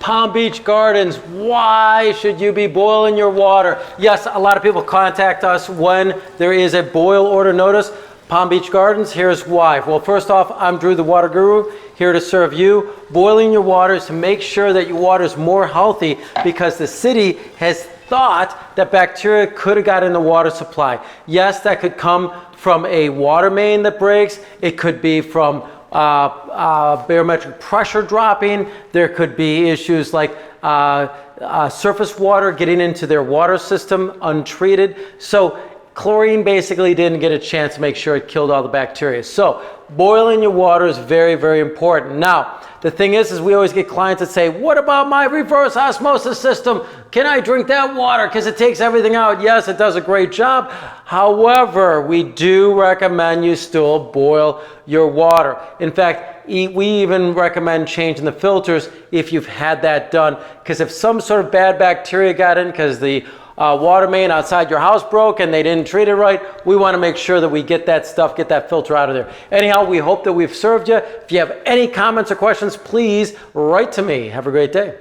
Palm Beach Gardens, why should you be boiling your water? Yes, a lot of people contact us when there is a boil order notice. Palm Beach Gardens, here's why. Well, first off, I'm Drew, the Water Guru, here to serve you. Boiling your water is to make sure that your water is more healthy because the city has thought that bacteria could have got in the water supply. Yes, that could come from a water main that breaks. It could be from barometric pressure dropping. There could be issues like surface water getting into their water system untreated. So chlorine basically didn't get a chance to make sure it killed all the bacteria. So boiling your water is very, very important. Now, the thing is we always get clients that say, what about my reverse osmosis system? Can I drink that water because it takes everything out? Yes, it does a great job. However, we do recommend you still boil your water. In fact, we even recommend changing the filters if you've had that done, because if some sort of bad bacteria got in because the water main outside your house broke and they didn't treat it right, we want to make sure that we get that stuff, get that filter out of there. Anyhow, we hope that we've served you. If you have any comments or questions, please write to me. Have a great day.